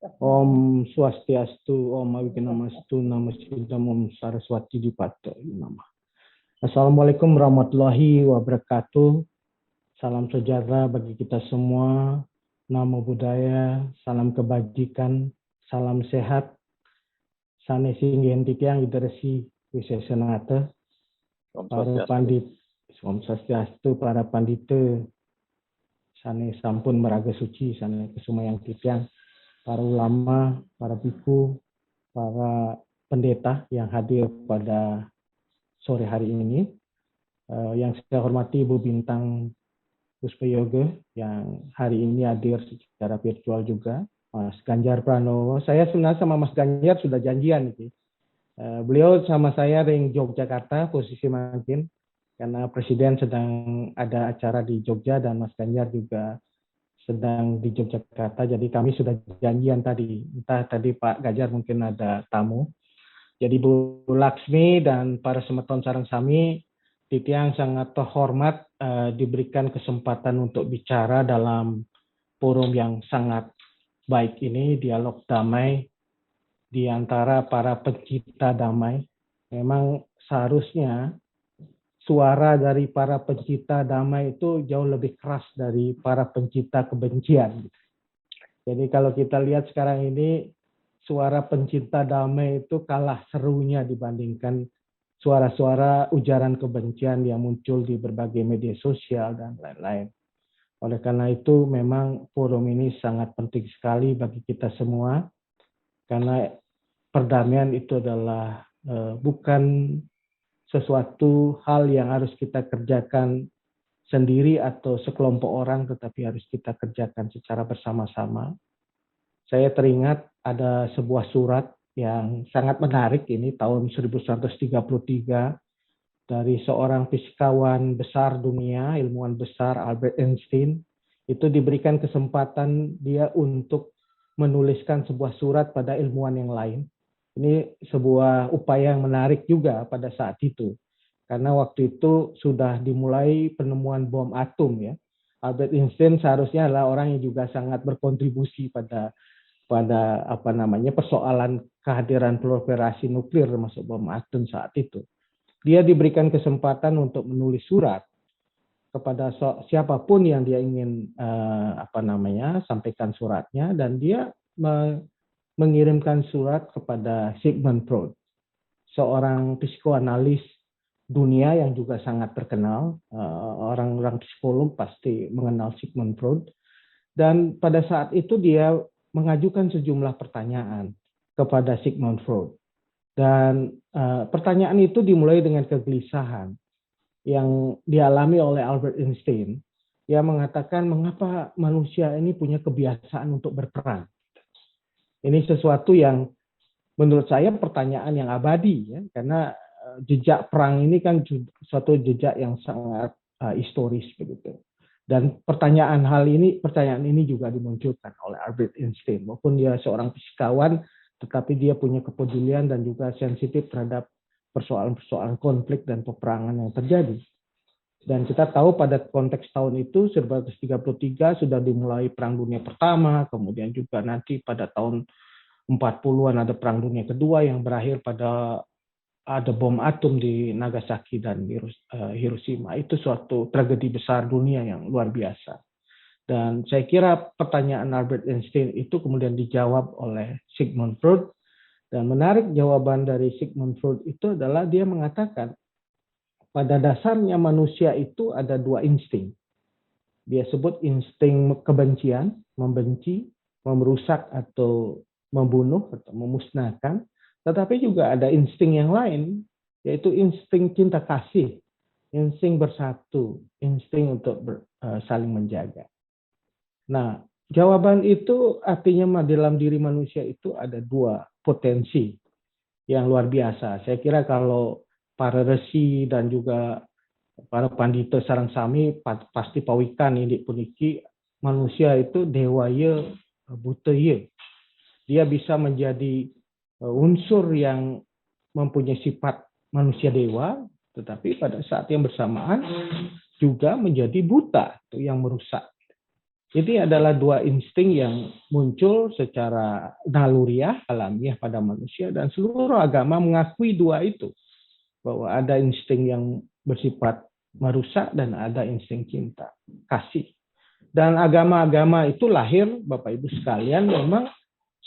Om Swastiastu, Om Awignamastu, Namo Buddhaya, Om Saraswati Dipato Nama. Assalamualaikum warahmatullahi wabarakatuh. Salam sejahtera bagi kita semua. Namo Buddhaya, salam kebajikan, salam sehat. Sane singgen titiang idarasi wisesanata. Para pandit, Om Swastiastu, para pandita, sane sampun meraga suci, sane kesumayang titiang. Para ulama, para biku, para pendeta yang hadir pada sore hari ini. Yang saya hormati Ibu Bintang Puspayoga yang hari ini hadir secara virtual juga. Mas Ganjar Pranowo. Saya sebenarnya sama Mas Ganjar sudah janjian. Beliau sama saya di Yogyakarta, posisi mungkin. Karena Presiden sedang ada acara di Jogja dan Mas Ganjar juga sedang di Yogyakarta, jadi kami sudah janjian tadi. Entah tadi Pak Ganjar mungkin ada tamu. Jadi Bu Laksmi dan para semeton sareng sami, titiang sangat terhormat diberikan kesempatan untuk bicara dalam forum yang sangat baik ini, dialog damai di antara para pencipta damai. Memang seharusnya suara dari para pencipta damai itu jauh lebih keras dari para pencipta kebencian. Jadi kalau kita lihat sekarang ini, suara pencinta damai itu kalah serunya dibandingkan suara-suara ujaran kebencian yang muncul di berbagai media sosial dan lain-lain. Oleh karena itu, memang forum ini sangat penting sekali bagi kita semua, karena perdamaian itu adalah bukan sesuatu hal yang harus kita kerjakan sendiri atau sekelompok orang, tetapi harus kita kerjakan secara bersama-sama. Saya teringat ada sebuah surat yang sangat menarik ini tahun 1933 dari seorang fisikawan besar dunia, ilmuwan besar Albert Einstein. Itu diberikan kesempatan dia untuk menuliskan sebuah surat pada ilmuwan yang lain. Ini sebuah upaya yang menarik juga pada saat itu. Karena waktu itu sudah dimulai penemuan bom atom ya. Albert Einstein seharusnya adalah orang yang juga sangat berkontribusi pada persoalan kehadiran proliferasi nuklir termasuk bom atom saat itu. Dia diberikan kesempatan untuk menulis surat kepada siapapun yang dia ingin sampaikan suratnya, dan dia mengirimkan surat kepada Sigmund Freud, seorang psikoanalis dunia yang juga sangat terkenal. Orang-orang psikolog pasti mengenal Sigmund Freud. Dan pada saat itu dia mengajukan sejumlah pertanyaan kepada Sigmund Freud. Dan pertanyaan itu dimulai dengan kegelisahan yang dialami oleh Albert Einstein. Dia mengatakan, mengapa manusia ini punya kebiasaan untuk berperang? Ini sesuatu yang menurut saya pertanyaan yang abadi, ya, karena jejak perang ini kan suatu jejak yang sangat historis begitu. Dan pertanyaan ini juga dimunculkan oleh Albert Einstein, walaupun dia seorang fisikawan, tetapi dia punya kepedulian dan juga sensitif terhadap persoalan-persoalan konflik dan peperangan yang terjadi. Dan kita tahu pada konteks tahun itu 1933 sudah dimulai Perang Dunia Pertama, kemudian juga nanti pada tahun 40-an ada Perang Dunia Kedua yang berakhir pada ada bom atom di Nagasaki dan Hiroshima. Itu suatu tragedi besar dunia yang luar biasa. Dan saya kira pertanyaan Albert Einstein itu kemudian dijawab oleh Sigmund Freud. Dan menarik jawaban dari Sigmund Freud itu adalah dia mengatakan pada dasarnya manusia itu ada dua insting. Dia sebut insting kebencian, membenci, merusak atau membunuh atau memusnahkan. Tetapi juga ada insting yang lain, yaitu insting cinta kasih, insting bersatu, insting untuk saling menjaga. Nah, jawaban itu artinya dalam diri manusia itu ada dua potensi yang luar biasa. Saya kira kalau para resi dan juga para pandita sareng sami pasti pawikan ini puniki manusia itu dewaya butaya. Dia bisa menjadi unsur yang mempunyai sifat manusia dewa, tetapi pada saat yang bersamaan juga menjadi buta, yang merusak. Ini adalah dua insting yang muncul secara naluriah, alamiah pada manusia, dan seluruh agama mengakui dua itu. Bahwa ada insting yang bersifat merusak dan ada insting cinta, kasih. Dan agama-agama itu lahir, Bapak Ibu sekalian, memang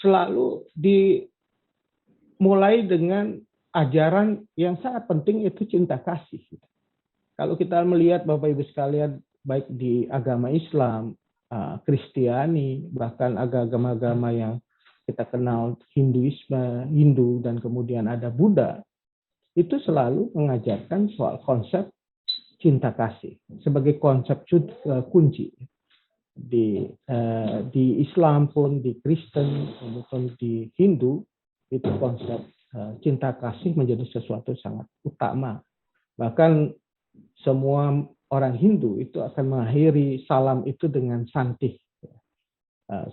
selalu dimulai dengan ajaran yang sangat penting, itu cinta kasih. Kalau kita melihat Bapak Ibu sekalian, baik di agama Islam, Kristiani, bahkan agama-agama yang kita kenal Hindu, dan kemudian ada Buddha, itu selalu mengajarkan soal konsep cinta kasih sebagai konsep kunci. Di Islam pun, di Kristen maupun di Hindu, itu konsep cinta kasih menjadi sesuatu sangat utama. Bahkan semua orang Hindu itu akan mengakhiri salam itu dengan santih,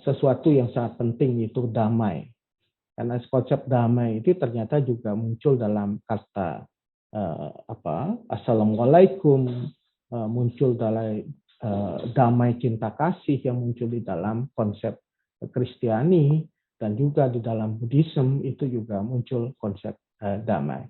sesuatu yang sangat penting, yaitu damai. Karena konsep damai itu ternyata juga muncul dalam kata Assalamualaikum, muncul dalam damai cinta kasih yang muncul di dalam konsep Kristiani, dan juga di dalam Buddhism itu juga muncul konsep damai.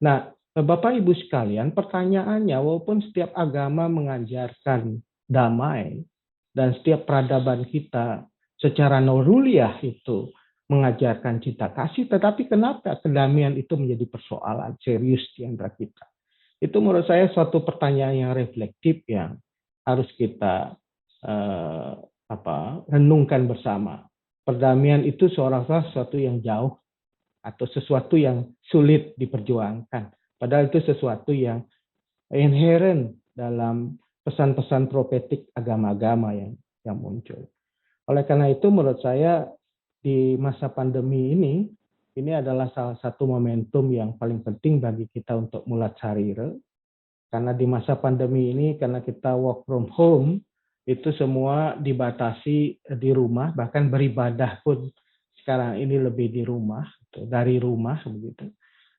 Nah, Bapak Ibu sekalian, pertanyaannya, walaupun setiap agama mengajarkan damai dan setiap peradaban kita secara naluriah itu mengajarkan cinta kasih, tetapi kenapa kedamaian itu menjadi persoalan serius di antara kita? Itu menurut saya suatu pertanyaan yang reflektif yang harus kita renungkan bersama. Perdamaian itu seolah-olah sesuatu yang jauh atau sesuatu yang sulit diperjuangkan. Padahal itu sesuatu yang inherent dalam pesan-pesan profetik agama-agama yang muncul. Oleh karena itu menurut saya di masa pandemi ini adalah salah satu momentum yang paling penting bagi kita untuk mulat sarira. Karena di masa pandemi ini, karena kita work from home, itu semua dibatasi di rumah, bahkan beribadah pun sekarang ini lebih di rumah, dari rumah begitu.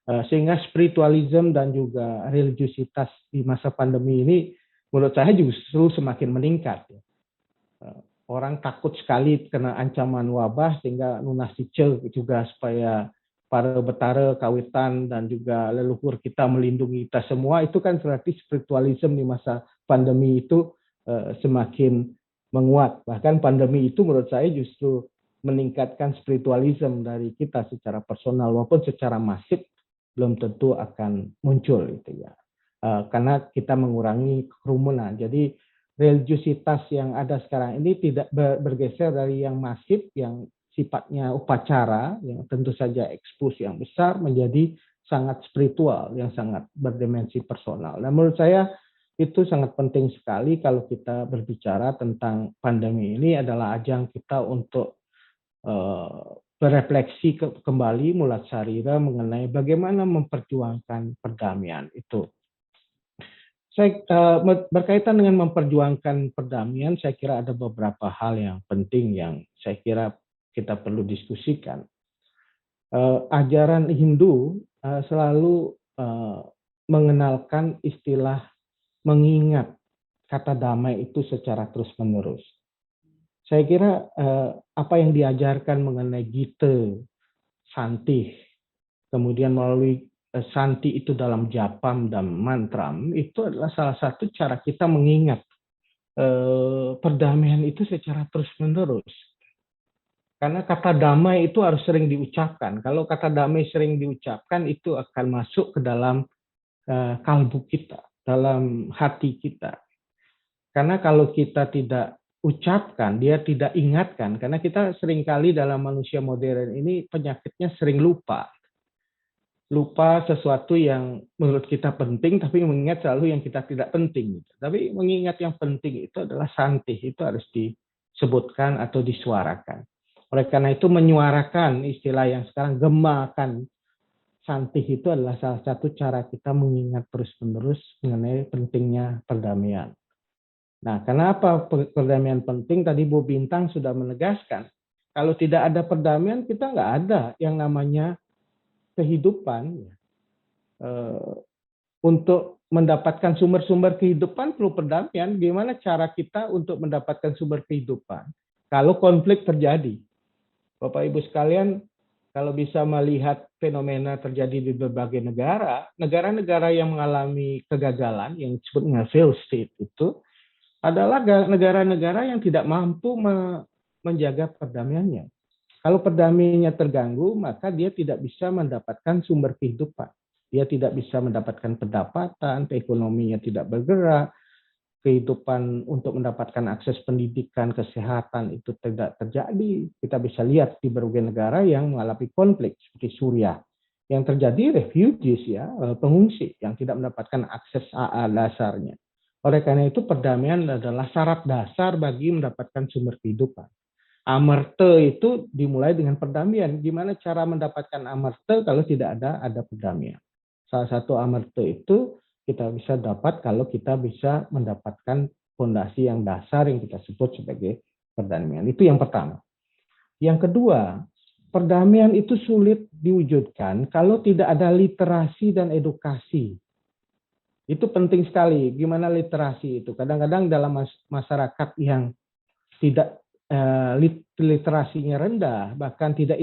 Sehingga spiritualisme dan juga religiusitas di masa pandemi ini menurut saya justru semakin meningkat. Orang takut sekali kena ancaman wabah, sehingga nunasice juga supaya para betara kawitan dan juga leluhur kita melindungi kita semua. Itu kan berarti spiritualisme di masa pandemi itu semakin menguat. Bahkan pandemi itu menurut saya justru meningkatkan spiritualisme dari kita secara personal, walaupun secara masif belum tentu akan muncul itu ya, karena kita mengurangi kerumunan. Jadi religiusitas yang ada sekarang ini tidak bergeser dari yang masif, yang sifatnya upacara, yang tentu saja ekspos yang besar, menjadi sangat spiritual, yang sangat berdimensi personal. Dan menurut saya itu sangat penting sekali kalau kita berbicara tentang pandemi ini, adalah ajang kita untuk berefleksi kembali mulat sarira mengenai bagaimana memperjuangkan perdamaian itu. Saya berkaitan dengan memperjuangkan perdamaian, saya kira ada beberapa hal yang penting yang saya kira kita perlu diskusikan. Ajaran Hindu selalu mengenalkan istilah mengingat kata damai itu secara terus-menerus. Saya kira apa yang diajarkan mengenai Gita, Santih, kemudian melalui Santi itu dalam japam dan mantram, itu adalah salah satu cara kita mengingat perdamaian itu secara terus-menerus. Karena kata damai itu harus sering diucapkan. Kalau kata damai sering diucapkan, itu akan masuk ke dalam kalbu kita, dalam hati kita. Karena kalau kita tidak ucapkan, dia tidak ingatkan. Karena kita seringkali dalam manusia modern ini penyakitnya sering lupa. Lupa sesuatu yang menurut kita penting, tapi mengingat selalu yang kita tidak penting. Tapi mengingat yang penting itu adalah santih, itu harus disebutkan atau disuarakan. Oleh karena itu menyuarakan istilah yang sekarang gemakan santih itu adalah salah satu cara kita mengingat terus-menerus mengenai pentingnya perdamaian. Nah, kenapa perdamaian penting? Tadi Bu Bintang sudah menegaskan, kalau tidak ada perdamaian, kita nggak ada yang namanya kehidupan. Untuk mendapatkan sumber-sumber kehidupan perlu perdamaian. Gimana cara kita untuk mendapatkan sumber kehidupan kalau konflik terjadi? Bapak Ibu sekalian, kalau bisa melihat fenomena terjadi di berbagai negara, negara-negara yang mengalami kegagalan, yang disebut dengan failed state itu, adalah negara-negara yang tidak mampu menjaga perdamaiannya. Kalau perdamaiannya terganggu, maka dia tidak bisa mendapatkan sumber kehidupan. Dia tidak bisa mendapatkan pendapatan, ekonominya tidak bergerak, kehidupan untuk mendapatkan akses pendidikan, kesehatan itu tidak terjadi. Kita bisa lihat di berbagai negara yang mengalami konflik seperti Suriah. Yang terjadi refugees ya, pengungsi yang tidak mendapatkan akses AA dasarnya. Oleh karena itu perdamaian adalah syarat dasar bagi mendapatkan sumber kehidupan. Amerte itu dimulai dengan perdamaian. Gimana cara mendapatkan amerte kalau tidak ada perdamaian? Salah satu amerte itu kita bisa dapat kalau kita bisa mendapatkan fondasi yang dasar yang kita sebut sebagai perdamaian. Itu yang pertama. Yang kedua, perdamaian itu sulit diwujudkan kalau tidak ada literasi dan edukasi. Itu penting sekali. Gimana literasi itu? Kadang-kadang dalam masyarakat yang tidak literasinya rendah, bahkan tidak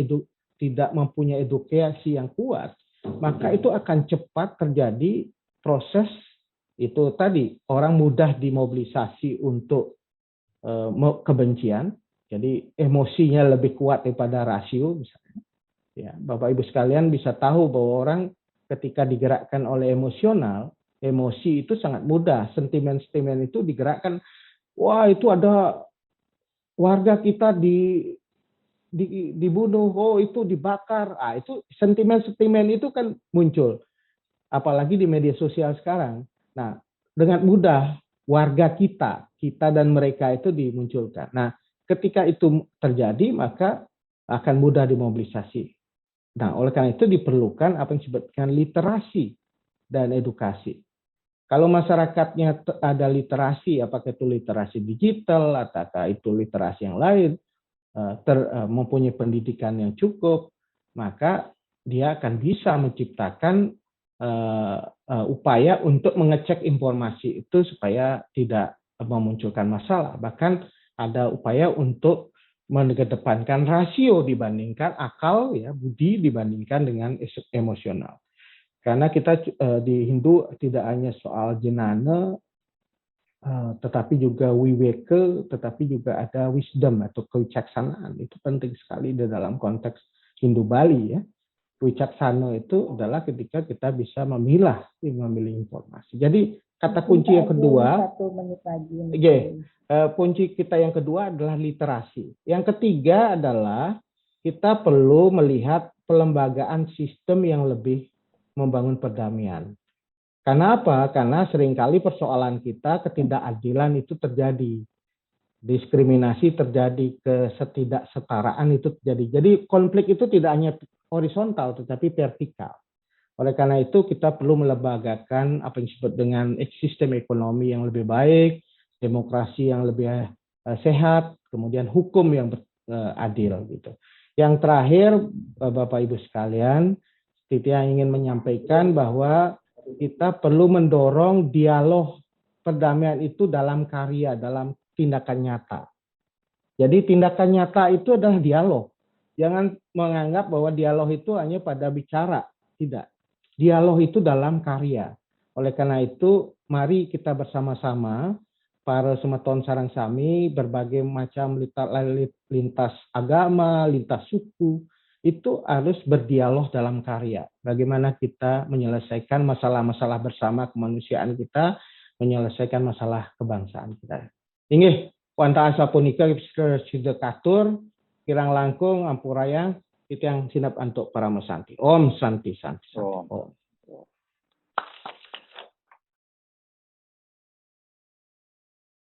mempunyai edukasi yang kuat, maka itu akan cepat terjadi proses itu tadi, orang mudah dimobilisasi untuk kebencian, jadi emosinya lebih kuat daripada rasio misalnya. Ya, Bapak Ibu sekalian bisa tahu bahwa orang ketika digerakkan oleh emosional, emosi itu sangat mudah, sentimen-sentimen itu digerakkan, wah itu ada warga kita dibunuh, oh itu dibakar, itu sentimen-sentimen itu kan muncul. Apalagi di media sosial sekarang. Nah, dengan mudah warga kita dan mereka itu dimunculkan. Nah, ketika itu terjadi, maka akan mudah dimobilisasi. Nah, oleh karena itu diperlukan apa yang disebutkan literasi dan edukasi. Kalau masyarakatnya ada literasi, apakah itu literasi digital, ataukah itu literasi yang lain, mempunyai pendidikan yang cukup, maka dia akan bisa menciptakan upaya untuk mengecek informasi itu supaya tidak memunculkan masalah. Bahkan ada upaya untuk mengedepankan rasio dibandingkan akal, ya budi dibandingkan dengan emosional. Karena kita di Hindu tidak hanya soal jenana, tetapi juga wiveka, tetapi juga ada wisdom atau kewicaksanaan. Itu penting sekali di dalam konteks Hindu Bali ya. Wicaksana itu adalah ketika kita bisa memilih informasi. Jadi kata kunci yang kedua, kunci kita yang kedua adalah literasi. Yang ketiga adalah kita perlu melihat pelembagaan sistem yang lebih membangun perdamaian. Karena apa? Karena seringkali persoalan kita ketidakadilan itu terjadi. Diskriminasi terjadi, ketidaksetaraan itu terjadi. Jadi konflik itu tidak hanya horizontal tetapi vertikal. Oleh karena itu kita perlu melembagakan apa yang disebut dengan sistem ekonomi yang lebih baik, demokrasi yang lebih sehat, kemudian hukum yang adil gitu. Yang terakhir Bapak Ibu sekalian, Titia ingin menyampaikan bahwa kita perlu mendorong dialog perdamaian itu dalam karya, dalam tindakan nyata. Jadi tindakan nyata itu adalah dialog. Jangan menganggap bahwa dialog itu hanya pada bicara. Tidak. Dialog itu dalam karya. Oleh karena itu, mari kita bersama-sama, para semeton sarang sami, berbagai macam lintas agama, lintas suku, itu harus berdialog dalam karya. Bagaimana kita menyelesaikan masalah-masalah bersama kemanusiaan kita, menyelesaikan masalah kebangsaan kita. Inggih, wanta asa punika sudah katur, kirang langkung ampuraya, itu yang sinap antuk para mesanti. Om Santi Santi. Om.